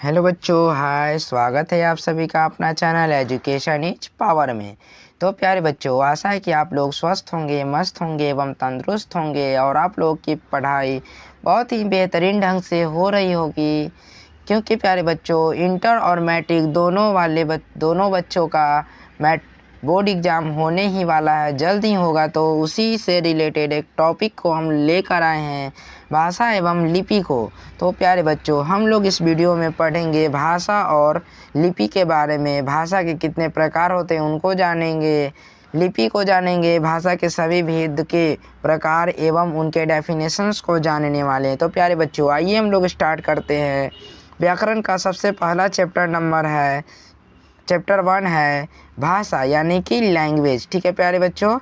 Hello बच्चों, हाय। स्वागत है आप सभी का अपना चैनल एजुकेशन इज पावर में। तो प्यारे बच्चों, आशा है कि आप लोग स्वस्थ होंगे, मस्त होंगे एवं तंदुरुस्त होंगे और आप लोग की पढ़ाई बहुत ही बेहतरीन ढंग से हो रही होगी। क्योंकि प्यारे बच्चों, इंटर और मैट्रिक दोनों बच्चों का बोर्ड एग्ज़ाम होने ही वाला है, जल्द ही होगा। तो उसी से रिलेटेड एक टॉपिक को हम लेकर आए हैं, भाषा एवं लिपि को। तो प्यारे बच्चों, हम लोग इस वीडियो में पढ़ेंगे भाषा और लिपि के बारे में। भाषा के कितने प्रकार होते हैं उनको जानेंगे, लिपि को जानेंगे, भाषा के सभी भेद के प्रकार एवं उनके डेफिनेशंस को जानने वाले हैं। तो प्यारे बच्चों, आइए हम लोग स्टार्ट करते हैं। व्याकरण का सबसे पहला चैप्टर 1 है भाषा यानी कि लैंग्वेज। ठीक है प्यारे बच्चों,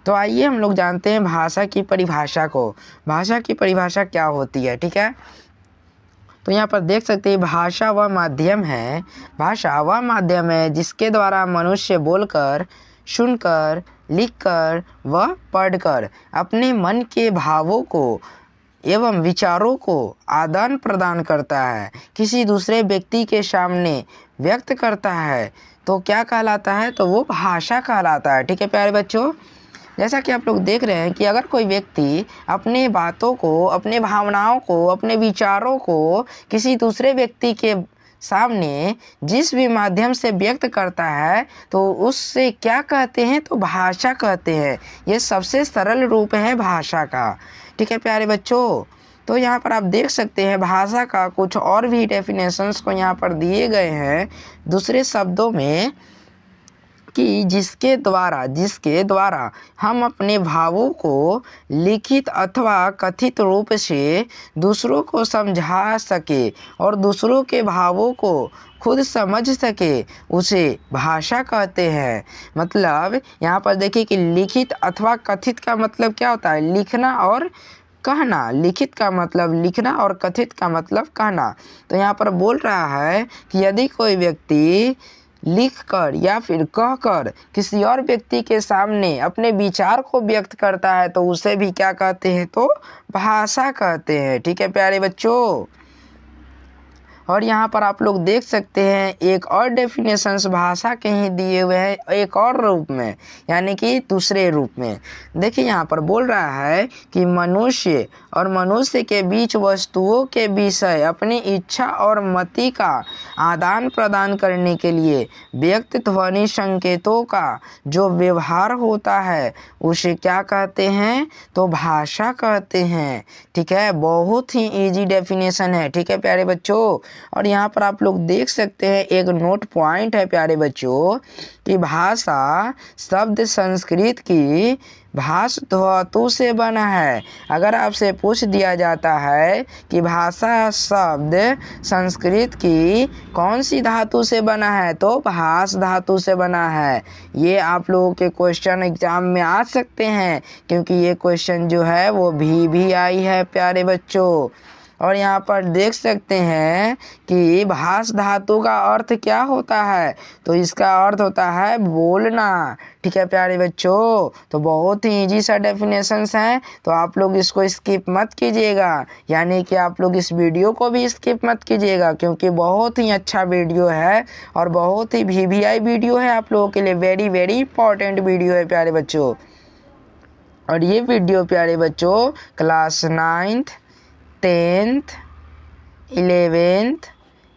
तो आइए हम लोग जानते हैं भाषा की परिभाषा को। भाषा की परिभाषा क्या होती है, ठीक है। तो यहाँ पर देख सकते हैं, भाषा वह माध्यम है, भाषा वह माध्यम है जिसके द्वारा मनुष्य बोलकर, सुनकर, लिखकर व पढ़कर अपने मन के भावों को एवं विचारों को आदान प्रदान करता है, किसी दूसरे व्यक्ति के सामने व्यक्त करता है। तो क्या कहलाता है? तो वो भाषा कहलाता है। ठीक है प्यारे बच्चों, जैसा कि आप लोग देख रहे हैं कि अगर कोई व्यक्ति अपने बातों को, अपने भावनाओं को, अपने विचारों को किसी दूसरे व्यक्ति के सामने जिस भी माध्यम से व्यक्त करता है, तो उससे क्या कहते हैं? तो भाषा कहते हैं। ये सबसे सरल रूप है भाषा का। ठीक है प्यारे बच्चों, तो यहाँ पर आप देख सकते हैं भाषा का कुछ और भी डेफिनेशंस को यहाँ पर दिए गए हैं दूसरे शब्दों में, कि जिसके द्वारा हम अपने भावों को लिखित अथवा कथित रूप से दूसरों को समझा सके और दूसरों के भावों को खुद समझ सके, उसे भाषा कहते हैं। मतलब यहाँ पर देखिए कि लिखित अथवा कथित का मतलब क्या होता है? लिखना और कहना। लिखित का मतलब लिखना और कथित का मतलब कहना। तो यहाँ पर बोल रहा है कि यदि कोई व्यक्ति लिखकर या फिर कहकर किसी और व्यक्ति के सामने अपने विचार को व्यक्त करता है, तो उसे भी क्या कहते हैं? तो भाषा कहते हैं। ठीक है प्यारे बच्चों, और यहाँ पर आप लोग देख सकते हैं एक और डेफिनेशंस भाषा के ही दिए हुए हैं, एक और रूप में, यानी कि दूसरे रूप में। देखिए यहाँ पर बोल रहा है कि मनुष्य और मनुष्य के बीच वस्तुओं के विषय अपनी इच्छा और मति का आदान प्रदान करने के लिए व्यक्त ध्वनि संकेतों का जो व्यवहार होता है, उसे क्या कहते हैं? तो भाषा कहते हैं। ठीक है, बहुत ही इजी डेफिनेशन है। ठीक है प्यारे बच्चों, और यहाँ पर आप लोग देख सकते हैं एक नोट पॉइंट है प्यारे बच्चों, कि भाषा शब्द संस्कृत की भाष धातु से बना है। अगर आपसे पूछ दिया जाता है कि भाषा शब्द संस्कृत की कौन सी धातु से बना है, तो भाष धातु से बना है। ये आप लोगों के क्वेश्चन एग्जाम में आ सकते हैं, क्योंकि ये क्वेश्चन जो है वो भी आई है प्यारे बच्चों। और यहाँ पर देख सकते हैं कि भाष धातु का अर्थ क्या होता है? तो इसका अर्थ होता है बोलना। ठीक है प्यारे बच्चों, तो बहुत ही इजी सा डेफिनेशंस हैं, तो आप लोग इसको स्किप मत कीजिएगा, यानी कि आप लोग इस वीडियो को भी स्किप मत कीजिएगा, क्योंकि बहुत ही अच्छा वीडियो है और बहुत ही वीवीआई वीडियो है आप लोगों के लिए। वेरी वेरी इंपॉर्टेंट वीडियो है प्यारे बच्चों। और ये वीडियो प्यारे बच्चों क्लास 9th 10th 11th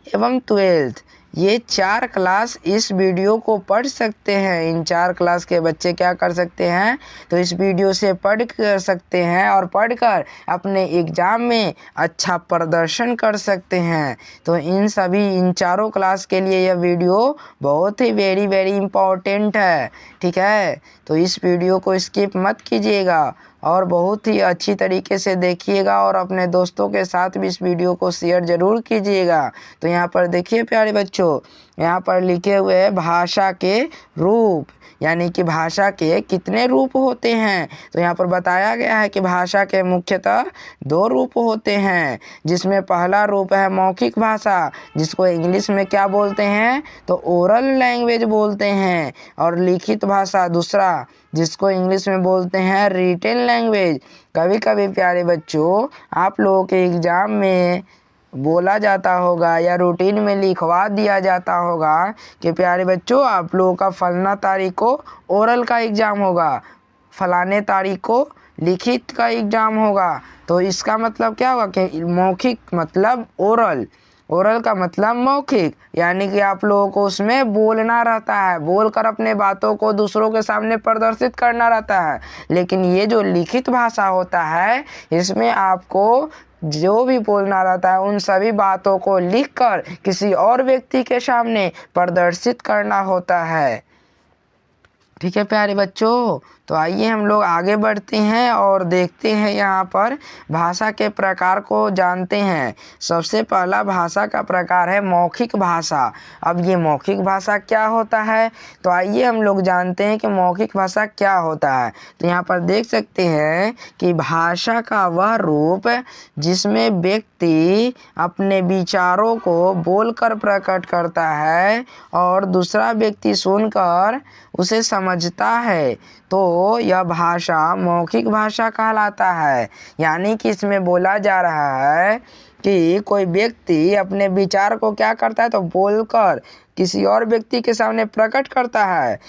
एवं 12th, ये 4 क्लास इस वीडियो को पढ़ सकते हैं। इन 4 क्लास के बच्चे क्या कर सकते हैं? तो इस वीडियो से पढ़ कर सकते हैं और पढ़कर अपने एग्ज़ाम में अच्छा प्रदर्शन कर सकते हैं। तो इन चारों क्लास के लिए यह वीडियो बहुत ही वेरी वेरी इम्पॉर्टेंट है। ठीक है, तो इस वीडियो को स्किप मत कीजिएगा और बहुत ही अच्छी तरीके से देखिएगा और अपने दोस्तों के साथ भी इस वीडियो को शेयर ज़रूर कीजिएगा। तो यहाँ पर देखिए प्यारे बच्चों, यहाँ पर लिखे हुए हैं भाषा के रूप, यानी कि भाषा के कितने रूप होते हैं। तो यहाँ पर बताया गया है कि भाषा के मुख्यतः 2 रूप होते हैं, जिसमें पहला रूप है मौखिक भाषा, जिसको इंग्लिश में क्या बोलते हैं? तो ओरल लैंग्वेज बोलते हैं, और लिखित भाषा दूसरा, जिसको इंग्लिश में बोलते हैं रिटेन लैंग्वेज। कभी कभी प्यारे बच्चों आप लोगों के एग्ज़ाम में बोला जाता होगा या रूटीन में लिखवा दिया जाता होगा कि प्यारे बच्चों आप लोगों का फलाना तारीख को ओरल का एग्ज़ाम होगा, फलाने तारीख को लिखित का एग्ज़ाम होगा, तो इसका मतलब क्या होगा कि मौखिक मतलब ओरल, ओरल का मतलब मौखिक, यानी कि आप लोगों को उसमें बोलना रहता है, बोलकर अपने बातों को दूसरों के सामने प्रदर्शित करना रहता है। लेकिन ये जो लिखित भाषा होता है इसमें आपको जो भी बोलना रहता है उन सभी बातों को लिखकर किसी और व्यक्ति के सामने प्रदर्शित करना होता है। ठीक है प्यारे बच्चों, तो आइए हम लोग आगे बढ़ते हैं और देखते हैं यहाँ पर भाषा के प्रकार को जानते हैं। सबसे पहला भाषा का प्रकार है मौखिक भाषा। अब ये मौखिक भाषा क्या होता है, तो आइए हम लोग जानते हैं कि मौखिक भाषा क्या होता है। तो यहाँ पर देख सकते हैं कि भाषा का वह रूप जिसमें व्यक्ति अपने विचारों को बोलकर प्रकट करता है और दूसरा व्यक्ति सुनकर उसे समझता है, तो यह भाषा मौखिक भाषा कहलाता है। यानी कि इसमें बोला जा रहा है कि कोई व्यक्ति अपने विचार को क्या करता है, तो बोलकर किसी और व्यक्ति के सामने प्रकट करता है,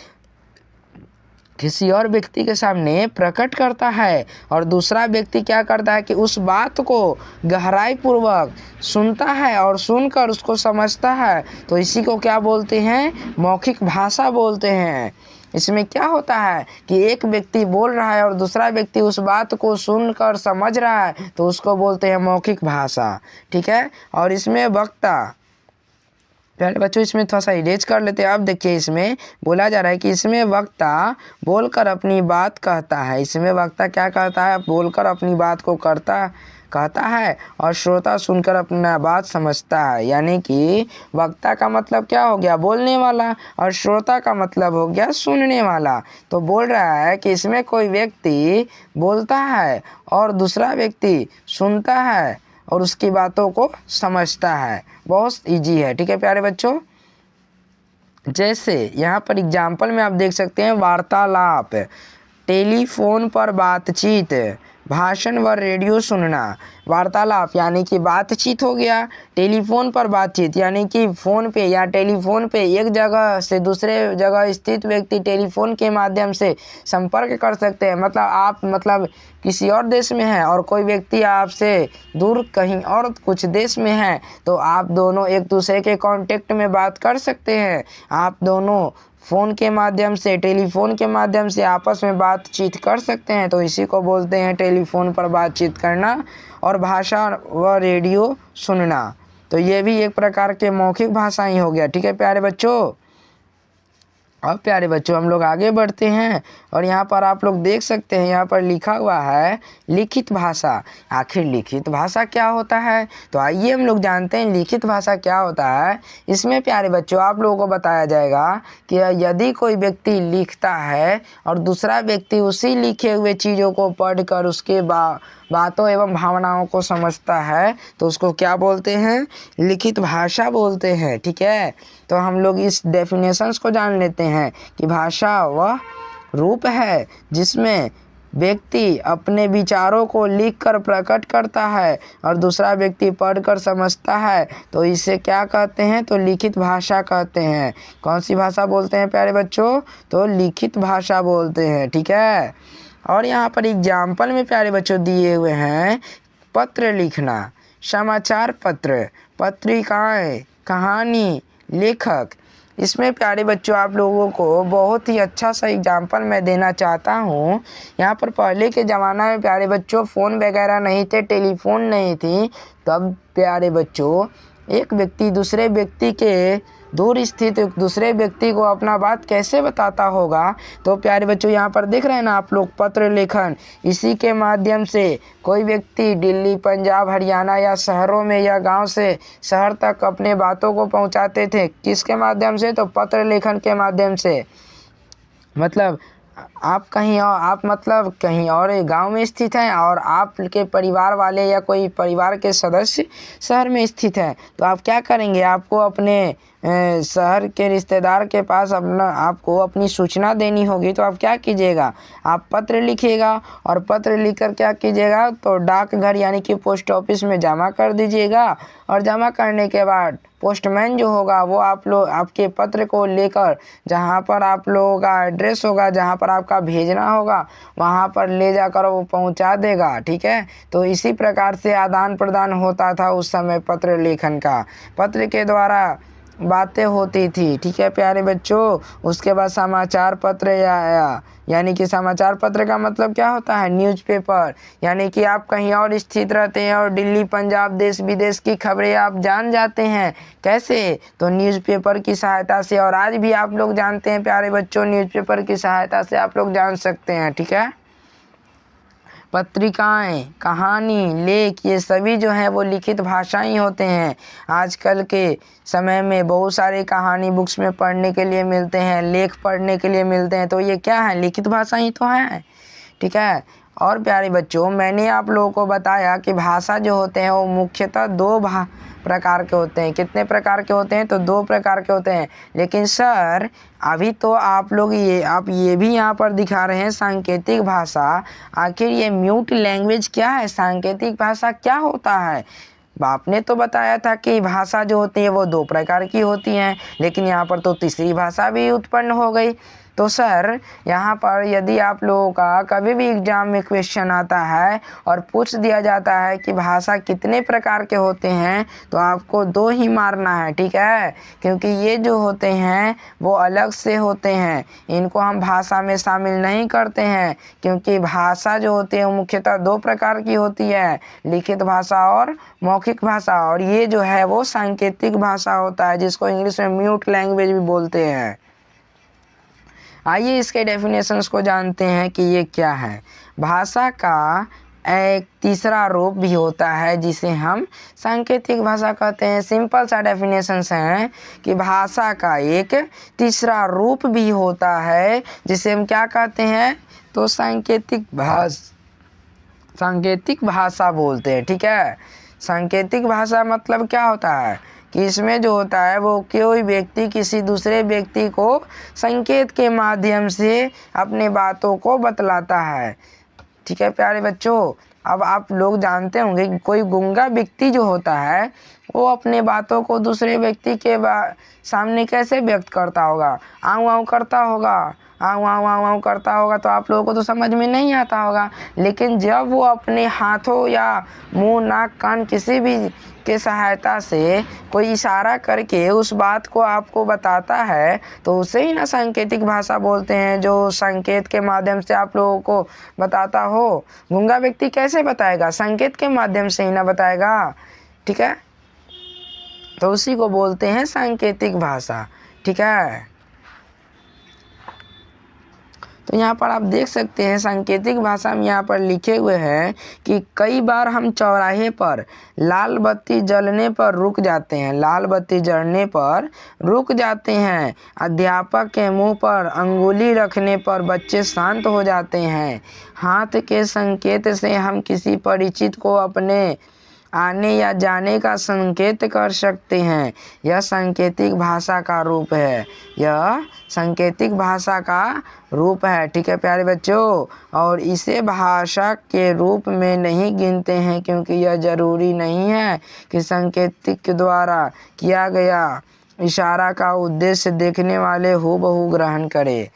किसी और व्यक्ति के सामने प्रकट करता है और दूसरा व्यक्ति क्या करता है कि उस बात को गहराई पूर्वक सुनता है और सुनकर उसको समझता है। तो इसी को क्या बोलते हैं, मौखिक भाषा बोलते हैं। इसमें क्या होता है कि एक व्यक्ति बोल रहा है और दूसरा व्यक्ति उस बात को सुनकर समझ रहा है, तो उसको बोलते हैं मौखिक भाषा। ठीक है, और इसमें वक्ता, पहले बच्चों इसमें थोड़ा सा इरेज कर लेते हैं। अब देखिए इसमें बोला जा रहा है कि इसमें वक्ता बोलकर अपनी बात कहता है। इसमें वक्ता क्या कहता है, बोलकर अपनी बात को कहता है और श्रोता सुनकर अपना बात समझता है। यानी कि वक्ता का मतलब क्या हो गया, बोलने वाला, और श्रोता का मतलब हो गया सुनने वाला। तो बोल रहा है कि इसमें कोई व्यक्ति बोलता है और दूसरा व्यक्ति सुनता है और उसकी बातों को समझता है। बहुत इजी है। ठीक है प्यारे बच्चों, जैसे यहाँ पर एग्जाम्पल में आप देख सकते हैं वार्तालाप, टेलीफोन पर बातचीत, भाषण व रेडियो सुनना। वार्तालाप यानी कि बातचीत हो गया, टेलीफोन पर बातचीत यानी कि फ़ोन पे या टेलीफोन पे एक जगह से दूसरे जगह स्थित व्यक्ति टेलीफोन के माध्यम से संपर्क कर सकते हैं। मतलब आप किसी और देश में हैं और कोई व्यक्ति आपसे दूर कहीं और कुछ देश में है, तो आप दोनों एक दूसरे के कांटेक्ट में बात कर सकते हैं। आप दोनों फ़ोन के माध्यम से, टेलीफोन के माध्यम से आपस में बातचीत कर सकते हैं। तो इसी को बोलते हैं टेलीफोन पर बातचीत करना और भाषा व रेडियो सुनना। तो ये भी एक प्रकार के मौखिक भाषा ही हो गया। ठीक है प्यारे बच्चों, अब प्यारे बच्चों हम लोग आगे बढ़ते हैं और यहाँ पर आप लोग देख सकते हैं, यहाँ पर लिखा हुआ है लिखित भाषा। आखिर लिखित भाषा क्या होता है, तो आइए हम लोग जानते हैं लिखित भाषा क्या होता है। इसमें प्यारे बच्चों आप लोगों को बताया जाएगा कि यदि कोई व्यक्ति लिखता है और दूसरा व्यक्ति उसी लिखे हुए चीज़ों को पढ़कर उसके बातों एवं भावनाओं को समझता है, तो उसको क्या बोलते हैं, लिखित भाषा बोलते हैं। ठीक है, तो हम लोग इस डेफिनेशंस को जान लेते हैं कि भाषा वह रूप है जिसमें व्यक्ति अपने विचारों को लिखकर प्रकट करता है और दूसरा व्यक्ति पढ़कर समझता है, तो इसे क्या कहते हैं, तो लिखित भाषा कहते हैं। कौन सी भाषा बोलते हैं प्यारे बच्चों, तो लिखित भाषा बोलते हैं। ठीक है, और यहाँ पर एग्जाम्पल में प्यारे बच्चों दिए हुए हैं पत्र लिखना, समाचार पत्र, पत्रिकाएं, कहानी, लेखक। इसमें प्यारे बच्चों आप लोगों को बहुत ही अच्छा सा एग्जाम्पल मैं देना चाहता हूँ। यहाँ पर पहले के ज़माना में प्यारे बच्चों फ़ोन वगैरह नहीं थे, टेलीफोन नहीं थी, तब प्यारे बच्चों एक व्यक्ति दूसरे व्यक्ति के दूर स्थित दूसरे व्यक्ति को अपना बात कैसे बताता होगा। तो प्यारे बच्चों यहाँ पर देख रहे हैं ना आप लोग पत्र लेखन, इसी के माध्यम से कोई व्यक्ति दिल्ली, पंजाब, हरियाणा या शहरों में या गांव से शहर तक अपने बातों को पहुंचाते थे। किसके माध्यम से, तो पत्र लेखन के माध्यम से। मतलब आप कहीं और गांव में स्थित हैं और आपके परिवार वाले या कोई परिवार के सदस्य शहर में स्थित हैं, तो आप क्या करेंगे, आपको अपने शहर के रिश्तेदार के पास आपको अपनी सूचना देनी होगी, तो आप क्या कीजिएगा, आप पत्र लिखिएगा और पत्र लिखकर क्या कीजिएगा, तो डाकघर यानी कि पोस्ट ऑफिस में जमा कर दीजिएगा। और जमा करने के बाद पोस्टमैन जो होगा वो आपके पत्र को लेकर जहाँ पर आप लोगों का एड्रेस होगा, जहाँ पर आपका भेजना होगा, वहाँ पर ले जाकर वो पहुँचा देगा। ठीक है, तो इसी प्रकार से आदान प्रदान होता था उस समय पत्र लेखन का, पत्र के द्वारा बातें होती थी। ठीक है प्यारे बच्चों, उसके बाद समाचार पत्र आया, यानी कि समाचार पत्र का मतलब क्या होता है, न्यूज़पेपर, यानी कि आप कहीं और स्थित रहते हैं और दिल्ली पंजाब देश विदेश की खबरें आप जान जाते हैं। कैसे, तो न्यूज़पेपर की सहायता से। और आज भी आप लोग जानते हैं प्यारे बच्चों, न्यूज़पेपर की सहायता से आप लोग जान सकते हैं। ठीक है, पत्रिकाएं, कहानी, लेख, ये सभी जो है वो लिखित भाषा ही होते हैं। आजकल के समय में बहुत सारे कहानी बुक्स में पढ़ने के लिए मिलते हैं, लेख पढ़ने के लिए मिलते हैं, तो ये क्या है, लिखित भाषा ही तो है। ठीक है, और प्यारे बच्चों मैंने आप लोगों को बताया कि भाषा जो होते हैं वो मुख्यतः दो प्रकार के होते हैं। कितने प्रकार के होते हैं, तो दो प्रकार के होते हैं। लेकिन सर अभी तो आप ये भी यहाँ पर दिखा रहे हैं सांकेतिक भाषा। आखिर ये म्यूट लैंग्वेज क्या है, सांकेतिक भाषा क्या होता है? आपने तो बताया था कि भाषा जो होती है वो दो प्रकार की होती हैं, लेकिन यहाँ पर तो तीसरी भाषा भी उत्पन्न हो गई। तो सर यहाँ पर यदि आप लोगों का कभी भी एग्जाम में क्वेश्चन आता है और पूछ दिया जाता है कि भाषा कितने प्रकार के होते हैं, तो आपको दो ही मारना है। ठीक है, क्योंकि ये जो होते हैं वो अलग से होते हैं, इनको हम भाषा में शामिल नहीं करते हैं, क्योंकि भाषा जो होती है वो मुख्यतः दो प्रकार की होती है, लिखित भाषा और मौखिक भाषा। और ये जो है वो सांकेतिक भाषा होता है, जिसको इंग्लिश में म्यूट लैंग्वेज भी बोलते हैं। आइए इसके डेफिनेशंस को जानते हैं कि ये क्या है। भाषा का एक तीसरा रूप भी होता है जिसे हम सांकेतिक भाषा कहते हैं। सिंपल सा डेफिनेशंस हैं कि भाषा का एक तीसरा रूप भी होता है जिसे हम क्या कहते हैं, तो सांकेतिक भाषा बोलते हैं। ठीक है, सांकेतिक भाषा मतलब क्या होता है कि इसमें जो होता है वो कोई व्यक्ति किसी दूसरे व्यक्ति को संकेत के माध्यम से अपने बातों को बतलाता है। ठीक है प्यारे बच्चों, अब आप लोग जानते होंगे कि कोई गूंगा व्यक्ति जो होता है वो अपने बातों को दूसरे व्यक्ति के सामने कैसे व्यक्त करता होगा, आऊँ आऊँ करता होगा, आऊँ आऊँ आऊँ आऊँ करता होगा, तो आप लोगों को तो समझ में नहीं आता होगा। लेकिन जब वो अपने हाथों या मुंह, नाक, कान किसी भी के सहायता से कोई इशारा करके उस बात को आपको बताता है, तो उसे ही ना सांकेतिक भाषा बोलते हैं, जो संकेत के माध्यम से आप लोगों को बताता हो। गूंगा व्यक्ति कैसे बताएगा, संकेत के माध्यम से ही ना बताएगा। ठीक है, तो उसी को बोलते हैं सांकेतिक भाषा। ठीक है, तो यहाँ पर आप देख सकते हैं सांकेतिक भाषा में यहाँ पर लिखे हुए हैं कि कई बार हम चौराहे पर लाल बत्ती जलने पर रुक जाते हैं, लाल बत्ती जलने पर रुक जाते हैं। अध्यापक के मुंह पर अंगुली रखने पर बच्चे शांत हो जाते हैं। हाथ के संकेत से हम किसी परिचित को अपने आने या जाने का संकेत कर सकते हैं। यह सांकेतिक भाषा का रूप है, यह सांकेतिक भाषा का रूप है। ठीक है प्यारे बच्चों, और इसे भाषा के रूप में नहीं गिनते हैं, क्योंकि यह जरूरी नहीं है कि सांकेतिक द्वारा किया गया इशारा का उद्देश्य देखने वाले हूबहू ग्रहण करे।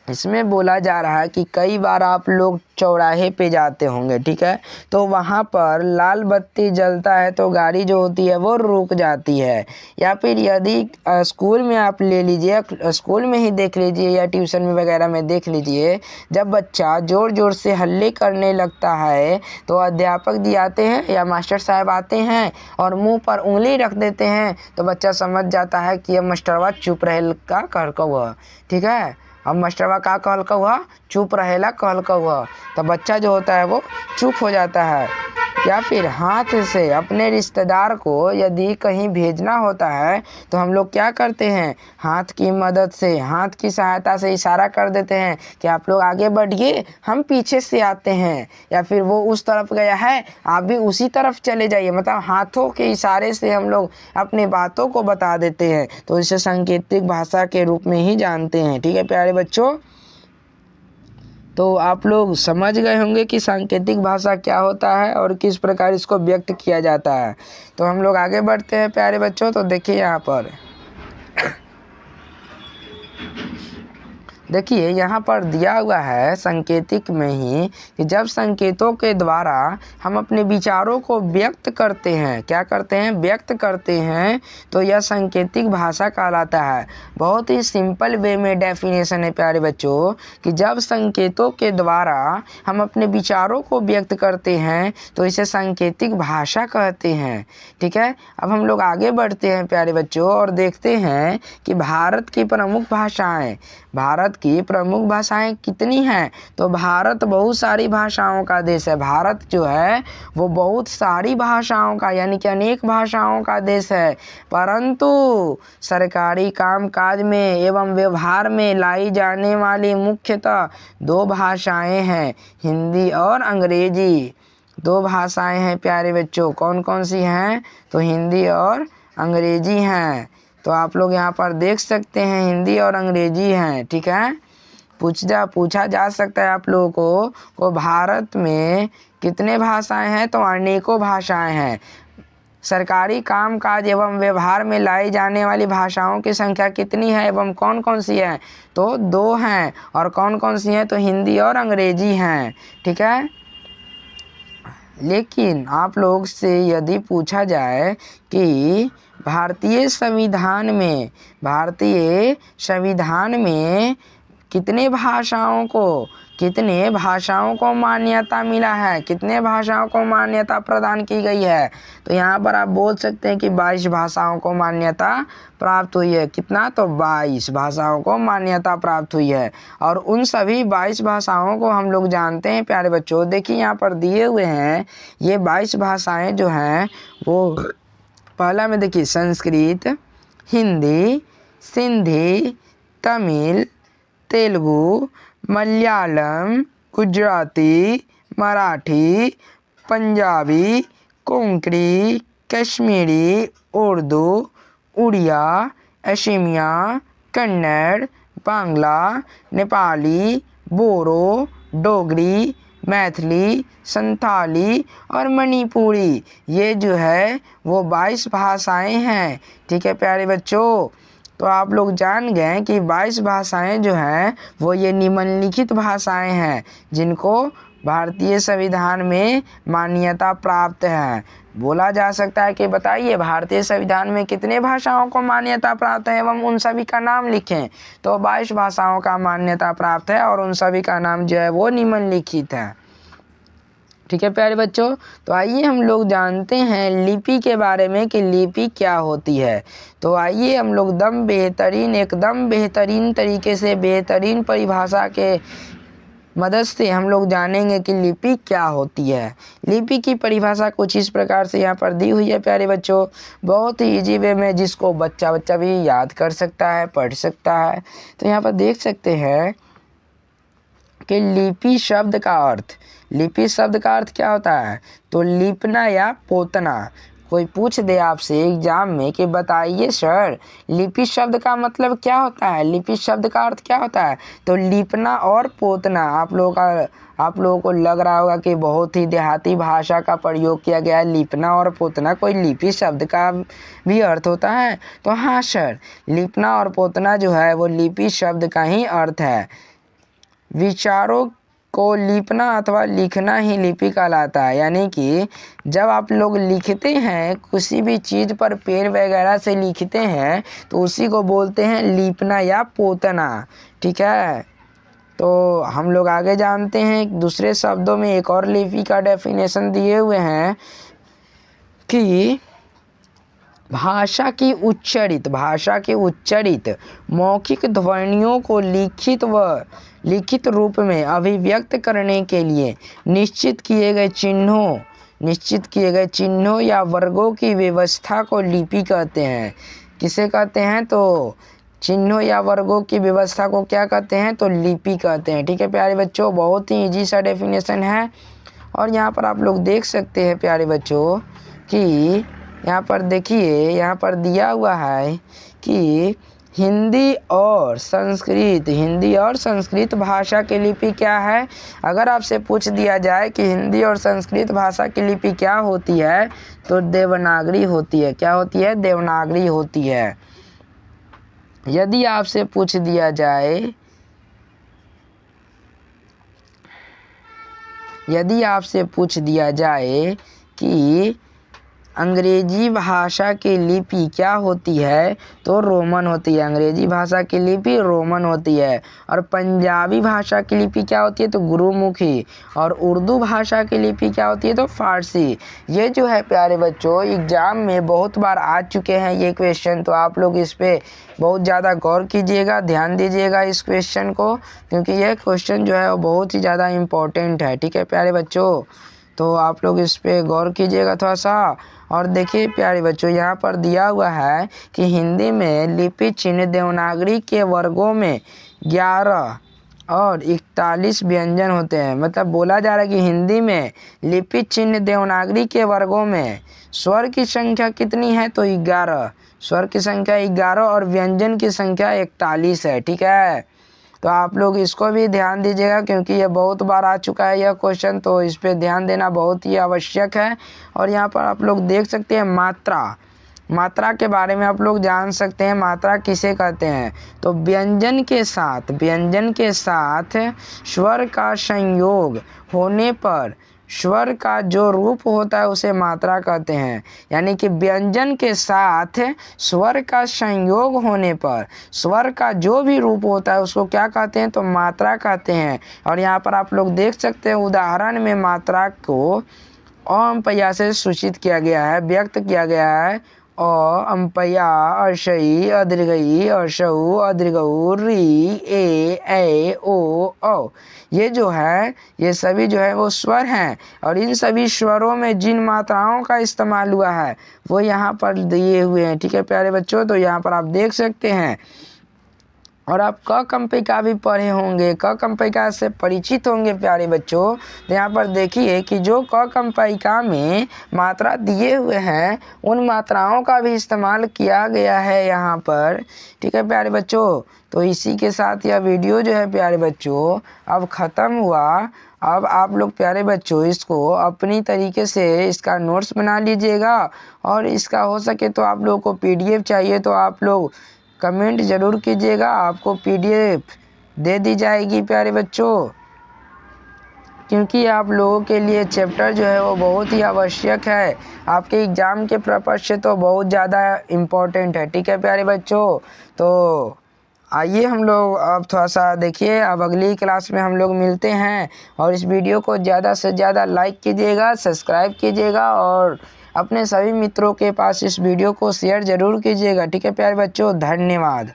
इसमें बोला जा रहा है कि कई बार आप लोग चौराहे पे जाते होंगे, ठीक है, तो वहाँ पर लाल बत्ती जलता है तो गाड़ी जो होती है वो रुक जाती है। या फिर यदि स्कूल में आप ले लीजिए, स्कूल में ही देख लीजिए या ट्यूशन में वगैरह में देख लीजिए, जब बच्चा ज़ोर ज़ोर से हल्ले करने लगता है तो अध्यापक जी आते हैं या मास्टर साहब आते हैं और मुंह पर उंगली रख देते हैं, तो बच्चा समझ जाता है कि यह मास्टरवा चुप रहेगा कर को। ठीक है, अब मास्टरवा का कहल हुआ, चुप रहेला कहल हुआ, तो बच्चा जो होता है वो चुप हो जाता है। या फिर हाथ से अपने रिश्तेदार को यदि कहीं भेजना होता है तो हम लोग क्या करते हैं, हाथ की मदद से, हाथ की सहायता से इशारा कर देते हैं कि आप लोग आगे बढ़िए, हम पीछे से आते हैं, या फिर वो उस तरफ गया है आप भी उसी तरफ चले जाइए। मतलब हाथों के इशारे से हम लोग अपनी बातों को बता देते हैं, तो इसे सांकेतिक भाषा के रूप में ही जानते हैं। ठीक है प्यारे बच्चों, तो आप लोग समझ गए होंगे कि सांकेतिक भाषा क्या होता है और किस प्रकार इसको व्यक्त किया जाता है। तो हम लोग आगे बढ़ते हैं प्यारे बच्चों। तो देखिए यहाँ पर देखिए यहाँ पर दिया हुआ है सांकेतिक में ही कि जब संकेतों के द्वारा हम अपने विचारों को व्यक्त करते हैं, क्या करते हैं, व्यक्त करते हैं, तो यह सांकेतिक भाषा कहलाता है। बहुत ही सिंपल वे में डेफिनेशन है प्यारे बच्चों कि जब संकेतों के द्वारा हम अपने विचारों को व्यक्त करते हैं तो इसे सांकेतिक भाषा कहते हैं। ठीक है, अब हम लोग आगे बढ़ते हैं प्यारे बच्चों और देखते हैं कि भारत की प्रमुख भाषाएं, भारत की प्रमुख भाषाएं कितनी हैं। तो भारत बहुत सारी भाषाओं का देश है। भारत जो है वो बहुत सारी भाषाओं का यानी कि अनेक भाषाओं का देश है, परंतु सरकारी कामकाज में एवं व्यवहार में लाई जाने वाली मुख्यतः दो भाषाएं हैं, हिंदी और अंग्रेजी। दो भाषाएं हैं प्यारे बच्चों, कौन कौन सी हैं, तो हिंदी और अंग्रेजी हैं। तो आप लोग यहाँ पर देख सकते हैं हिंदी और अंग्रेजी हैं। ठीक है, पूछा जा सकता है आप लोगों को भारत में कितने भाषाएं हैं, तो अनेकों भाषाएं हैं। सरकारी कामकाज एवं व्यवहार में लाई जाने वाली भाषाओं की संख्या कितनी है एवं कौन कौन सी है, तो दो हैं। और कौन कौन सी हैं, तो हिंदी और अंग्रेजी हैं। ठीक है, लेकिन आप लोग से यदि पूछा जाए कि भारतीय संविधान में कितने भाषाओं को मान्यता मिला है, कितने भाषाओं को मान्यता प्रदान की गई है, तो यहाँ पर आप बोल सकते हैं कि 22 भाषाओं को मान्यता प्राप्त हुई है। कितना, तो 22 भाषाओं को मान्यता प्राप्त हुई है। और उन सभी 22 भाषाओं को हम लोग जानते हैं प्यारे बच्चों। देखिए यहाँ पर दिए हुए हैं ये 22 भाषाएं जो हैं वो, पहला में देखिए संस्कृत, हिंदी, सिंधी, तमिल, तेलुगु, मलयालम, गुजराती, मराठी, पंजाबी, कोंकणी, कश्मीरी, उर्दू, उड़िया, असमिया, कन्नड़, बांग्ला, नेपाली, बोरो, डोगरी, मैथिली, संथाली और मणिपुरी, ये जो है वो 22 भाषाएं हैं। ठीक है प्यारे बच्चों, तो आप लोग जान गए कि 22 भाषाएं जो हैं वो ये निम्नलिखित भाषाएं हैं जिनको भारतीय संविधान में मान्यता प्राप्त है। बोला जा सकता है कि बताइए भारतीय संविधान में कितने भाषाओं को मान्यता प्राप्त है एवं उन सभी का नाम लिखें, तो 22 भाषाओं का मान्यता प्राप्त है और उन सभी का नाम जो है वो निम्नलिखित है। ठीक है प्यारे बच्चों, तो आइए हम लोग जानते हैं लिपि के बारे में कि लिपि क्या होती है। तो आइए हम लोग एकदम बेहतरीन तरीके से बेहतरीन परिभाषा के मदद से हम लोग जानेंगे कि लिपि क्या होती है। लिपि की परिभाषा कुछ इस प्रकार से यहाँ पर दी हुई है प्यारे बच्चों, बहुत ही इजी वे में जिसको बच्चा भी याद कर सकता है, पढ़ सकता है। तो यहाँ पर देख सकते हैं कि लिपि शब्द का अर्थ क्या होता है, तो लिपना या पोतना। कोई पूछ दे आपसे एग्जाम में कि बताइए सर लिपि शब्द का मतलब क्या होता है, लिपि शब्द का अर्थ क्या होता है, तो लिपना और पोतना। आप लोगों को लग रहा होगा कि बहुत ही देहाती भाषा का प्रयोग किया गया है, लिपना और पोतना कोई लिपि शब्द का भी अर्थ होता है, तो हाँ सर, लिपना और पोतना जो है वो लिपि शब्द का ही अर्थ है। विचारों को लिपना अथवा लिखना ही लिपि कहलाता है, यानी कि जब आप लोग लिखते हैं किसी भी चीज़ पर पेन वगैरह से लिखते हैं तो उसी को बोलते हैं लिपना या पोतना। ठीक है, तो हम लोग आगे जानते हैं दूसरे शब्दों में एक और लिपि का डेफिनेशन दिए हुए हैं कि भाषा की उच्चरित मौखिक ध्वनियों को लिखित रूप में अभिव्यक्त करने के लिए निश्चित किए गए चिन्हों या वर्गों की व्यवस्था को लिपि कहते हैं। किसे कहते हैं? तो चिन्हों या वर्गों की व्यवस्था को क्या कहते हैं? तो लिपि कहते हैं। ठीक है प्यारे बच्चों, बहुत ही इजी सा डेफिनेशन है। और यहाँ पर आप लोग देख सकते हैं प्यारे बच्चों कि यहाँ पर देखिए, यहाँ पर दिया हुआ है कि हिंदी और संस्कृत भाषा की लिपि क्या है। अगर आपसे पूछ दिया जाए कि हिंदी और संस्कृत भाषा की लिपि क्या होती है, तो देवनागरी होती है। क्या होती है? देवनागरी होती है। यदि आपसे पूछ दिया जाए कि अंग्रेजी भाषा की लिपि क्या होती है, तो रोमन होती है। अंग्रेजी भाषा की लिपि रोमन होती है। और पंजाबी भाषा की लिपि क्या होती है? तो गुरुमुखी। और उर्दू भाषा की लिपि क्या होती है? तो फारसी। ये जो है प्यारे बच्चों, एग्जाम में बहुत बार आ चुके हैं ये क्वेश्चन, तो आप लोग इस पे बहुत ज़्यादा गौर कीजिएगा, ध्यान दीजिएगा इस क्वेश्चन को, क्योंकि ये क्वेश्चन जो है वो बहुत ही ज़्यादा इम्पोर्टेंट है। ठीक है प्यारे बच्चों, तो आप लोग इस पे गौर कीजिएगा थोड़ा सा। और देखिए प्यारे बच्चों, यहाँ पर दिया हुआ है कि हिंदी में लिपि चिन्ह देवनागरी के वर्गों में 11 और 41 व्यंजन होते हैं। मतलब बोला जा रहा है कि हिंदी में लिपि चिन्ह देवनागरी के वर्गों में स्वर की संख्या कितनी है? तो 11। स्वर की संख्या 11 और व्यंजन की संख्या 41 है। ठीक है, तो आप लोग इसको भी ध्यान दीजिएगा, क्योंकि ये बहुत बार आ चुका है यह क्वेश्चन, तो इस पे ध्यान देना बहुत ही आवश्यक है। और यहाँ पर आप लोग देख सकते हैं मात्रा के बारे में आप लोग जान सकते हैं। मात्रा किसे कहते हैं? तो व्यंजन के साथ स्वर का संयोग होने पर स्वर का जो रूप होता है उसे मात्रा कहते हैं। यानी कि व्यंजन के साथ स्वर का संयोग होने पर स्वर का जो भी रूप होता है उसको क्या कहते हैं? तो मात्रा कहते हैं। और यहाँ पर आप लोग देख सकते हैं उदाहरण में मात्रा को अम्पया से सूचित किया गया है, व्यक्त किया गया है। अम्पया, अशई, अदृगई, अशऊ, अदृगऊ, री, ए, ओ, औ। ये जो है, ये सभी जो है वो स्वर हैं। और इन सभी स्वरों में जिन मात्राओं का इस्तेमाल हुआ है वो यहाँ पर दिए हुए हैं। ठीक है प्यारे बच्चों, तो यहाँ पर आप देख सकते हैं। और आप क कंपिका भी पढ़े होंगे, क कंपिका से परिचित होंगे प्यारे बच्चों। तो यहाँ पर देखिए कि जो क कंपिका में मात्रा दिए हुए हैं उन मात्राओं का भी इस्तेमाल किया गया है यहाँ पर। ठीक है प्यारे बच्चों, तो इसी के साथ यह वीडियो जो है प्यारे बच्चों अब ख़त्म हुआ। अब आप लोग प्यारे बच्चों इसको अपनी तरीके से इसका नोट्स बना लीजिएगा। और इसका हो सके तो आप लोग को PDF चाहिए तो आप लोग कमेंट ज़रूर कीजिएगा, आपको PDF दे दी जाएगी प्यारे बच्चों, क्योंकि आप लोगों के लिए चैप्टर जो है वो बहुत ही आवश्यक है। आपके एग्ज़ाम के पर्पज़ से तो बहुत ज़्यादा इम्पोर्टेंट है। ठीक है प्यारे बच्चों, तो आइए हम लोग अब थोड़ा सा देखिए, अब अगली क्लास में हम लोग मिलते हैं। और इस वीडियो को ज़्यादा से ज़्यादा लाइक कीजिएगा, सब्सक्राइब कीजिएगा और अपने सभी मित्रों के पास इस वीडियो को शेयर ज़रूर कीजिएगा। ठीक है प्यारे बच्चों, धन्यवाद।